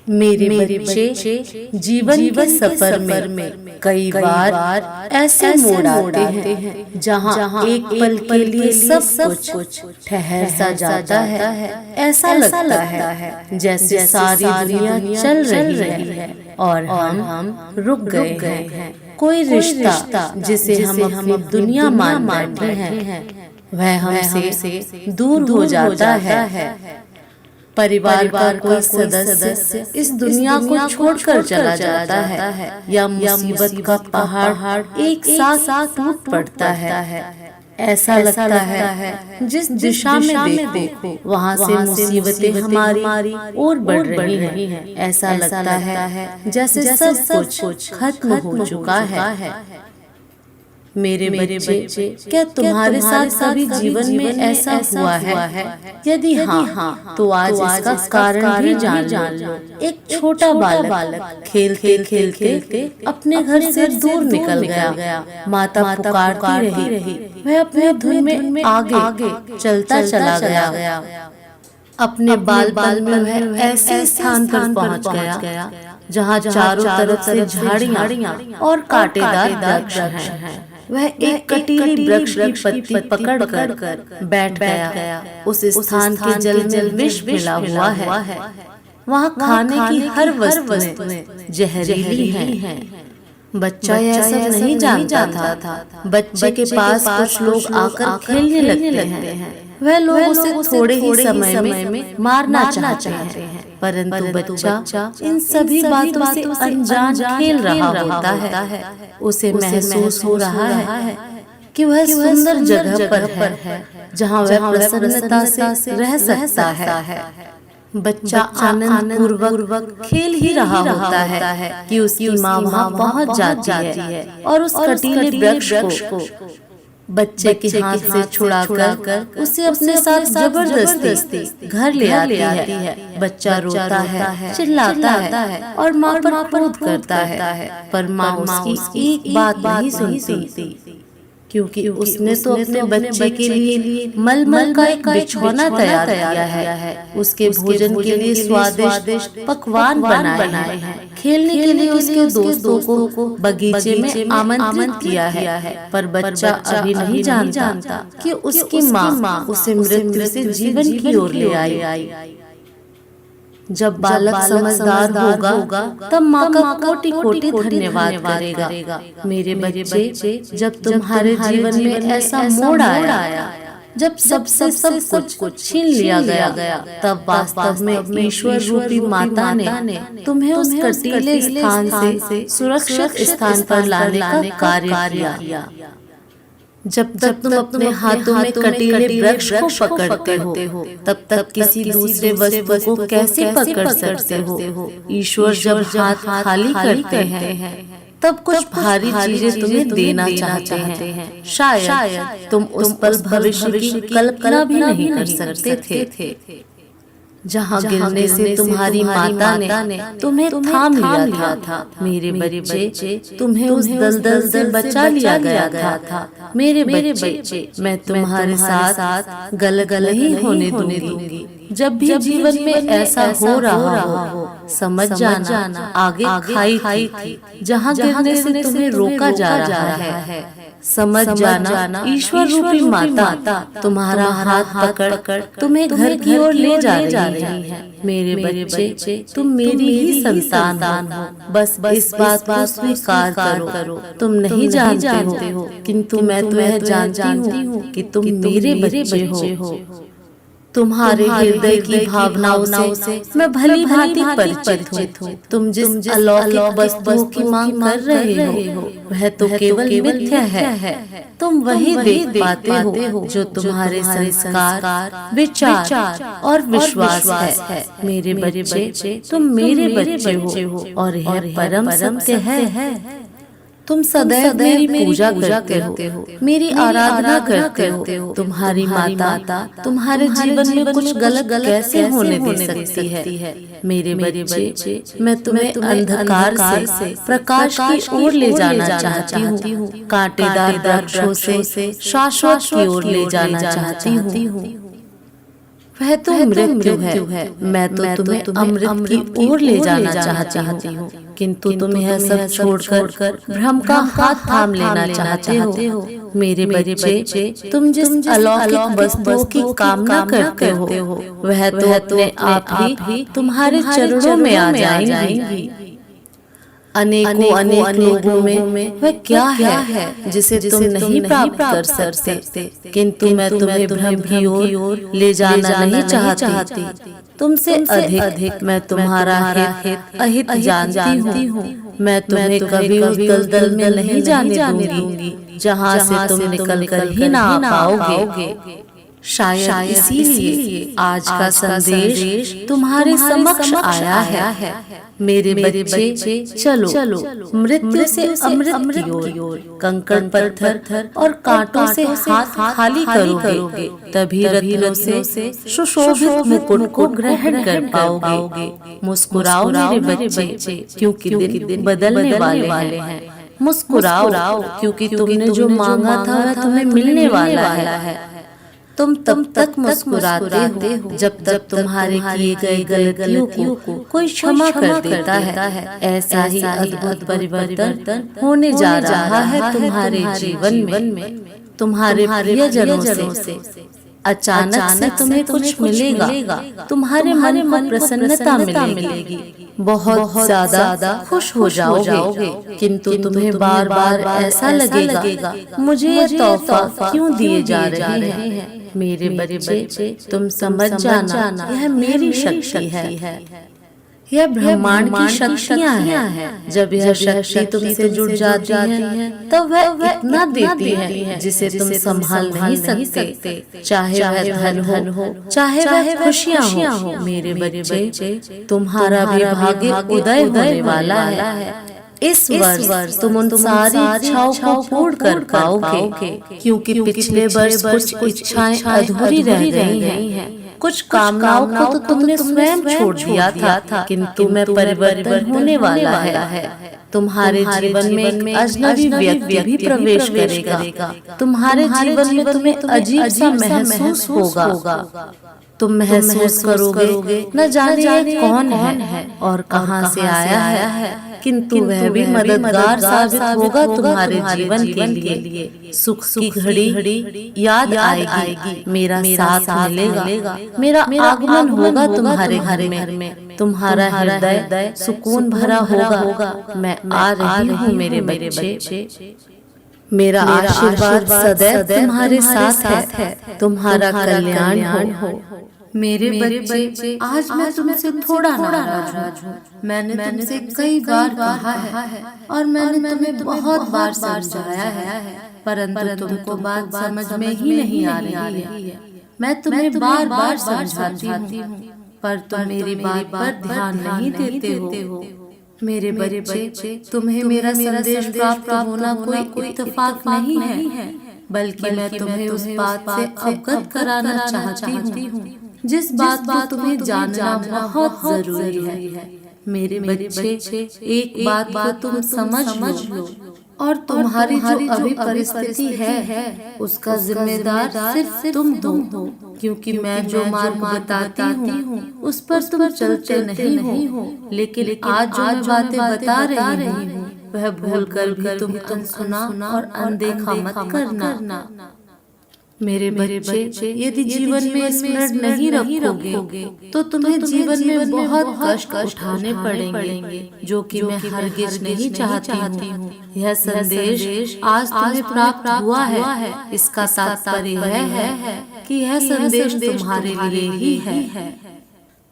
मेरे बच्चे जीवन के सफर में कई बार ऐसे मोड़ आते हैं जहाँ एक पल के लिए सब कुछ ठहर सा जाता है। ऐसा लगता है जैसे सारी दुनिया चल रही है और हम रुक गए हैं। कोई रिश्ता जिसे हम अपनी दुनिया मान बैठे हैं वह हमसे दूर हो जाता है। परिवार का कोई सदस्य इस दुनिया को छोड़कर चला जाता है या मुसीबत का पहाड़ एक साथ टूट पड़ता है। ऐसा लगता है जिस दिशा में देखो वहाँ से मुसीबतें हमारी ओर बढ़ रही हैं। ऐसा लगता है जैसे सब कुछ खत्म हो चुका है। मेरे बच्चे, क्या तुम्हारे साथ कभी जीवन में ऐसा हुआ है? यदि हाँ, तो आज इसका कारण भी जान लो। एक छोटा बालक खेलते खेलते अपने घर से दूर निकल गया। माता पुकारती रही, वह अपने धुन में आगे चलता चला गया। अपने बाल में वह ऐसे स्थान पर पहुंच गया जहाँ चारों तरफ से झाड़ियाँ और कांटेदार वृक्ष हैं। वह एक कटीली वृक्ष की पत्ती पकड़कर बैठ गया। उस स्थान के जल में विष मिला हुआ है। वहाँ खाने की हर वस्तुएं जहरीली हैं। बच्चा यह सब नहीं जानता था। बच्चे के पास कुछ लोग आकर खेलने लगते हैं। वह लोग उसे थोड़े ही समय में मारना चाहते हैं, परंतु बच्चा इन सभी बातों से अनजान खेल रहा होता है। उसे महसूस हो रहा है कि वह सुंदर जगह पर है जहाँ वह प्रसन्नता से रह सकता है। बच्चा आनंद पूर्वक खेल ही रहा होता है कि उसकी माँ वहाँ पहुँच जाती है और उस कटीले वृक्ष को बच्चे के हाथ से छुड़ाकर उसे अपने साथ जबरदस्ती घर ले आती है। बच्चा रोता है, चिल्लाता है और माँ पर क्रोध करता है, पर माँ उसकी एक बात नहीं सुनती, क्योंकि उसने तो अपने बच्चे के लिए मलमल का एक बिछौना तैयार किया है। उसके भोजन के लिए स्वादिष्ट पकवान बनाए हैं। खेलने के लिए उसके दोस्तों को बगीचे में आमंत्रित किया है, पर बच्चा अभी नहीं जानता कि उसकी माँ उसे मृत्यु से जीवन की ओर ले आई। जब बालक समझदार होगा तब माँ का कोटि कोटि धन्यवाद करेगा। मेरे बच्चे, जब तुम्हारे जीवन में ऐसा मोड़ आया जब सबसे सब कुछ छीन लिया गया, तब वास्तव में ईश्वर रूपी माता ने तुम्हें उस कटीले स्थान से सुरक्षित स्थान पर लाने का कार्य किया। जब तक तुम अपने हाथों में कटीले वृक्ष को पकड़ते हो, तब तक किसी दूसरे वस्तु को कैसे पकड़ सकते हो? ईश्वर जब हाथ खाली करते हैं तब कुछ भारी चीजें तुम्हें देना चाहते हैं। शायद तुम उस पल भविष्य की कल्पना भी नहीं कर सकते थे, जहाँ गिरने से तुम्हारी माता ने तुम्हें थाम लिया था। मेरे बच्चे, तुम्हें उस दलदल से बचा लिया गया था। मेरे बच्चे, मैं तुम्हारे साथ गलगल ही होने दूंगी। जब भी जीवन में ऐसा हो रहा हो, समझ जाना आगे खाई थी जहाँ गिरने से तुम्हें रोका जा रहा है। समझ जाना ईश्वर रूपी माता तुम्हारा हाथ पकड़ तुम्हें घर की ओर ले जा रही है। मेरे बच्चे, तुम मेरी ही संतान हो। बस इस बात को स्वीकार करो। तुम नहीं जानते हो, किंतु मैं तो यह जानती हूँ कि तुम मेरे बच्चे हो। तुम्हारे हृदय की भावनाओं से मैं भली भांति परिचित हूँ। तुम जिस अलौकिक वस्तुओं की मांग कर रहे हो वह तो केवल मिथ्या है। तुम वही देख पाते हो जो तुम्हारे संस्कार, विचार और विश्वास है। मेरे बच्चे, तुम मेरे बच्चे हो और यह परम सत्य है। तुम सदैव मेरी पूजा करते हो, मेरी आराधना करते हो। तुम्हारी माता तुम्हारे जीवन में कुछ गलत कैसे होने दे सकती है? मेरे बच्चे, मैं तुम्हें अंधकार से प्रकाश की ओर ले जाना चाहती हूँ। कांटेदार वृक्षों से शाश्वत की ओर ले जाना चाहती हूँ। वह तो मृत्यु है। मैं तो तुम्हें अमृत की ओर ले जाना चाहती हूँ, किंतु तुम यह सब छोड़कर भ्रम का हाथ थाम लेना चाहते हो। मेरे बच्चे, तुम जिस अलौकिक वस्तुओं की कामना करते हो, वह तो अपने आप ही तुम्हारे चरणों में आ जाएंगी। अनेकों लोगों में वह क्या है जिसे तुम नहीं प्राप्त कर सकते, किंतु मैं तुम्हें भ्रम की ओर ले जाना नहीं चाहती। तुमसे अधिक मैं तुम्हारा हित अहित जानती हूँ। मैं तुम्हें कभी उस दलदल में नहीं जाने दूंगी जहाँ से तुम निकल कर ही ना आ पाओगे। शायद इसीलिए आज का संदेश तुम्हारे समक्ष आया है। मेरे बच्चे, चलो मृत्यु से अमृत की ओर। कंकड़ पत्थर और कांटों से हाथ खाली करोगे, तभी रत्नों से सुशोभित मुकुट को ग्रहण कर पाओगे। मुस्कुराओ मेरे बच्चे, क्योंकि दिन बदलने वाले हैं। मुस्कुराओ, क्योंकि तुमने जो मांगा था वह तुम्हें मिलने वाला है। तुम तब तक मुस्कुराते हो जब तक तुम्हारे किए गए गलतियों को कोई क्षमा कर देता है। ऐसा ही अद्भुत परिवर्तन होने जा रहा है तुम्हारे जीवन में। तुम्हारे प्रियजनों से अचानक से तुम्हें कुछ मिलेगा। तुम्हारे मन को प्रसन्नता मिलेगी, बहुत ज्यादा खुश हो जाओगे, किंतु तुम्हें बार बार ऐसा लगेगा मुझे ये तोहफा क्यों दिए जा रहे हैं। मेरे बच्चे, तुम समझ जाना, यह मेरी शक्ति है। यह ब्रह्मांड की शक्तियाँ हैं। जब यह शक्ति तुमसे जुड़ जाती है, तब वह इतना देती है जिसे तुम संभाल नहीं सकते। चाहे वह धन हो, चाहे वह खुशियाँ हो। मेरे बच्चे, तुम्हारा भी भाग्य उदय होने वाला है। इस वर्ष तुम उन सारी इच्छाओं को पूर्ण कर पाओगे, क्योंकि पिछले वर्ष कुछ इच्छाएं अधूरी रह गई हैं। कुछ कामनाओं को तो तुमने स्वयं छोड़ दिया था, किंतु मैं परिवर्तन होने वाला है। तुम्हारे जीवन में एक अजनबी व्यक्ति भी प्रवेश करेगा। तुम्हारे जीवन में तुम्हें अजीब सा महसूस होगा। तुम महसूस करोगे न जाने ये कौन है और कहां से आया है, किंतु वह भी मददगार साबित होगा तुम्हारे जीवन के लिए। सुख की घड़ी याद आएगी, मेरा साथ मिलेगा, मेरा आगमन होगा तुम्हारे घर में। तुम्हारा हृदय सुकून भरा होगा। मैं आ रही हूँ मेरे बच्चे। मेरा आशीर्वाद सदैव तुम्हारे साथ है। तुम्हारा कल्याण हो। मेरे बच्चे, आज मैं तुमसे थोड़ा नाराज हूँ। मैंने तुमसे कई बार कहा है और मैंने तुम्हें बहुत बार समझाया है, परंतु तुमको बात समझ में ही नहीं आ रही है। मैं तुम्हें बार बार समझाती हूँ, पर तुम मेरी बात पर ध्यान नहीं देते हो। मेरे बच्चे, तुम्हें मेरा संदेश प्राप्त होना कोई इत्तेफाक नहीं है, बल्कि मैं तुम्हें उस बात से अवगत कराना चाहती हूँ जिस बात को तुम्हें जानना बहुत जरूरी है। मेरे बच्चे, एक बात को तुम समझ लो, और तुम्हारी जो अभी परिस्थिति है उसका जिम्मेदार सिर्फ तुम हो, क्योंकि मैं जो मार्ग बताती हूँ उस पर तुम चलते नहीं हो। लेकिन आज जो मैं बातें बता रही हूँ वह भूल कर भी तुम सुना और अनदेखा मत करना। मेरे बच्चे, यदि जीवन में स्मरण नहीं रखोगे तो तुम्हें जीवन में बहुत कष्ट उठाने पड़ेंगे, जो कि मैं हरगिज नहीं चाहती हूँ। यह संदेश आज तुम्हें प्राप्त हुआ है, इसका तात्पर्य है कि यह संदेश तुम्हारे लिए ही है।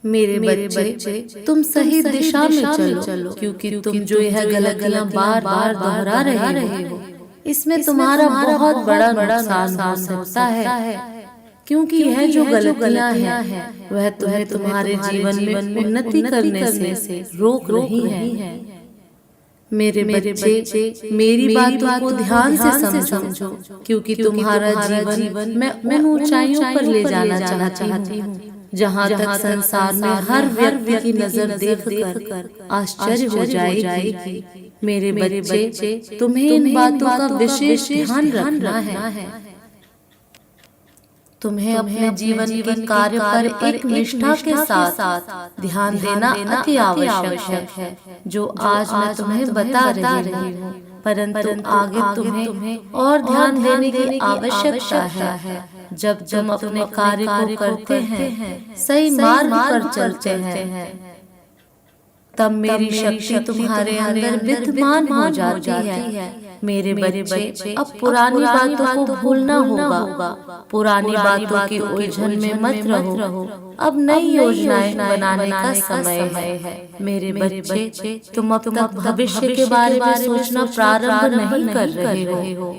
मेरे बच्चे, तुम सही दिशा में चलो, क्योंकि तुम जो यह गलतियाँ बार बार दोहरा रहे हो इसमें तुम्हारा बहुत बड़ा नुकसान हो सकता है, क्योंकि यह जो गलतियां हैं वह तुम्हें तुम्हारे जीवन में उन्नति करने से रोक रही हैं। मेरे बच्चे, मेरी बातों को ध्यान से समझो, क्योंकि तुम्हारा जीवन मैं उन ऊंचाइयों पर ले जाना चाहती हूँ जहाँ तक संसार में हर व्यक्ति की नजर देखकर आश्चर्य हो जाएगी। मेरे बच्चे, तुम्हें इन बातों का विशेष ध्यान रखना है। तुम्हें अपने जीवन के कार्य पर एक निष्ठा के साथ ध्यान देना अति आवश्यक है, जो आज मैं तुम्हें बता रही हूँ। परंतु आगे तुम्हें और ध्यान देने की आवश्यकता है। जब तुम अपने कार्य को करते हैं, सही मार्ग पर चलते हैं, तब मेरी शक्ति तुम्हारे अंदर विद्यमान हो जाती है। मेरे बच्चे, अब पुरानी बातों को भूलना होगा। पुरानी बातों की उलझन में मत रहो। अब नई योजनाएं बनाने का समय है। मेरे बच्चे, तुम अब तक भविष्य के बारे में सोचना प्रारंभ नहीं कर रहे हो।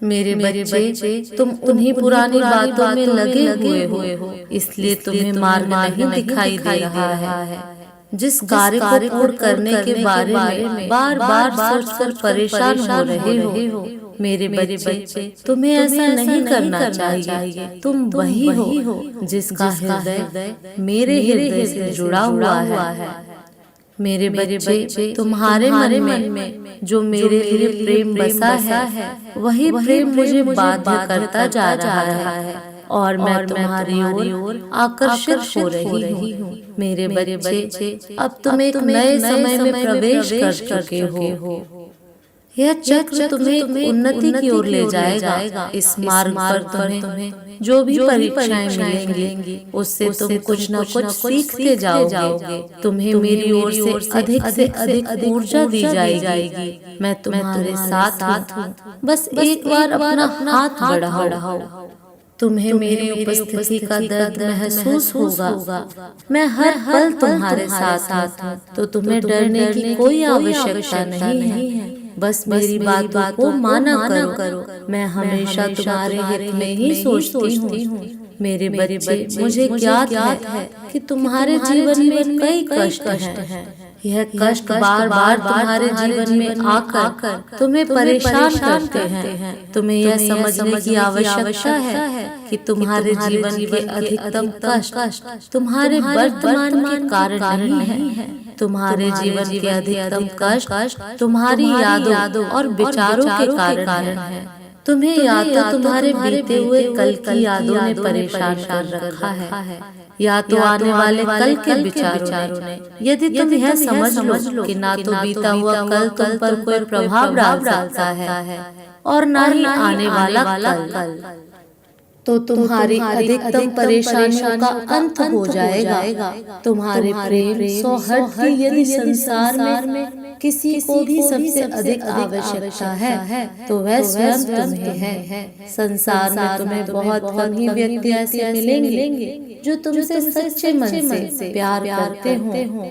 मेरे बच्चे, तुम उन्हीं पुरानी बातों में लगे हुए हो, इसलिए तुम्हें मार्ग नहीं दिखाई दे रहा है। जिस कार्य को पूर्ण करने के बारे में बार बार सोचकर परेशान हो रहे हो, मेरे बच्चे, तुम्हें ऐसा नहीं करना चाहिए। तुम वही हो जिसका हृदय मेरे हृदय से जुड़ा हुआ है। मेरे बच्चे, तुम्हारे मन में जो मेरे लिए प्रेम बसा है, वही प्रेम मुझे बाध्य करता जा रहा है और मैं तुम्हारी ओर आकर्षित हो रही हूँ। मेरे बच्चे, अब तुम एक नए समय में प्रवेश कर चुके हो। यह चक्र तुम्हें उन्नति की ओर ले जाएगा। इस मार्ग पर तुम्हें जो भी परीक्षाएं मिलेंगी, उससे तुम कुछ न कुछ सीखते जाओगे। तुम्हें मेरी ओर से अधिक ऊर्जा दी जाएगी। मैं तुम्हारे साथ हूँ। बस एक बार अपना हाथ बढ़ाओ। तुम्हें मेरी उपस्थिति का दर्द महसूस होगा। मैं हर पल तुम्हारे साथ हूँ, तो तुम्हें डरने की कोई आवश्यकता नहीं है। बस मेरी बातों को माना करो। मैं हमेशा तुम्हारे हित में ही सोचती हूँ। मेरे बच्चे, मुझे ज्ञात है कि तुम्हारे जीवन में कई कष्ट हैं। यह कष्ट बार बार तुम्हारे जीवन में आकर तुम्हें परेशान करते हैं। तुम्हें यह समझने की आवश्यकता है कि तुम्हारे जीवन के अधिकतम कष्ट तुम्हारे वर्तमान के कारण नहीं है। तुम्हारे जीवन के अधिकतम कष्ट तुम्हारी यादों और विचारों के कारण है। तुम्हें या तो तुम्हारे बीते हुए कल की यादों ने परेशान कर रखा है, या तो आने वाले कल के विचारों ने। यदि तुम यह समझ लो कि ना तो बीता हुआ कल तुम पर कोई प्रभाव डाल सकता है और ना ही आने वाला कल, तो तुम्हारी अधिकतम परेशानियों का अंत हो जाएगा। तुम्हारे प्रेम सौहार्द की यदि संसार में किसी को भी सबसे अधिक आवश्यकता है, तो वह स्वयं तुम्हें है। संसार में तुम्हें बहुत कम ही व्यक्ति ऐसे मिलेंगे जो तुमसे सच्चे मन से प्यार करते हो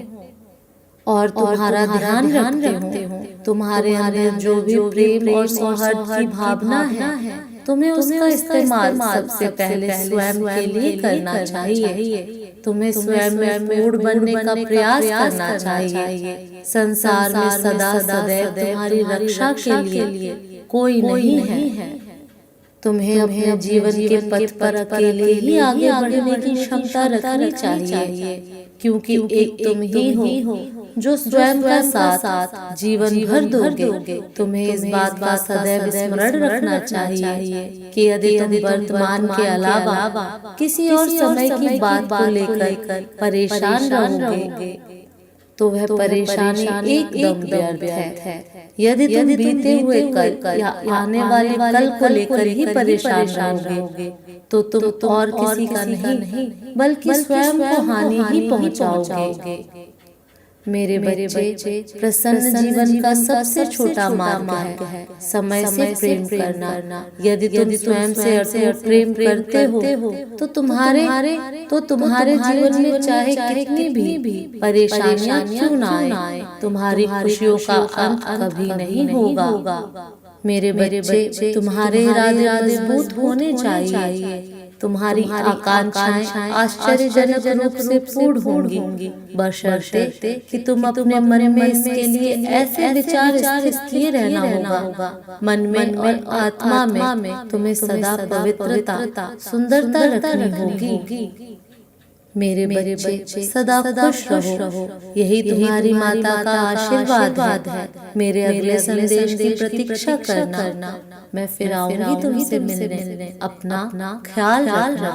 और तुम्हारा ध्यान रखते हो। तुम्हारे अंदर जो भी प्रेम और सौहार्द की भावना है, तुम्हें उसका इस्तेमाल सबसे पहले स्वयं के लिए करना चाहिए। तुम्हें स्वयं में पूर्ण बनने का प्रयास करना चाहिए। संसार में सदा सदैव तुम्हारी रक्षा के लिए कोई नहीं है। तुम्हें अपने जीवन के पथ पर अकेले ही आगे बढ़ने की क्षमता रखनी चाहिए, क्योंकि एक तुम ही हो जो स्वयं का साथ जीवन भर दोगे। तुम्हें इस बात का सदैव स्मरण रखना चाहिए कि यदि तुम वर्तमान के अलावा किसी और समय की बात को लेकर परेशान रहोगे, तो वह परेशानी एकदम व्यर्थ है। यदि तुम बीते हुए कल या आने वाले कल को लेकर ही परेशान रहोगे, तो तुम और किसी का नहीं बल्कि स्वयं को हानि ही पहुंचाओगे। मेरे बच्चे, प्रसन्न जीवन का सबसे छोटा मार्ग है समय से प्रेम करना। यदि तुम स्वयं से अटूट प्रेम करते हो, तो तुम्हारे जीवन में चाहे कितनी भी परेशानियां क्यों ना आए, तुम्हारी खुशियों का अंत कभी नहीं होगा। मेरे बच्चे, तुम्हारे इरादे मजबूत होने चाहिए। तुम्हारी आकांक्षाएं आश्चर्यजनक रूप से पूर्ण होंगी, बशर्ते कि तुम अपने मन में इसके लिए ऐसे विचार स्थिर किए रहना होगा। मन में और आत्मा में तुम्हें सदा पवित्रता, सुंदरता रखनी होगी। मेरे बच्चे सदा खुश रहो, यही तुम्हारी माता का आशीर्वाद है। मेरे अगले संदेश की प्रतीक्षा करना, मैं फिर आऊंगी तुमसे मिलने। अपना ख्याल रखना।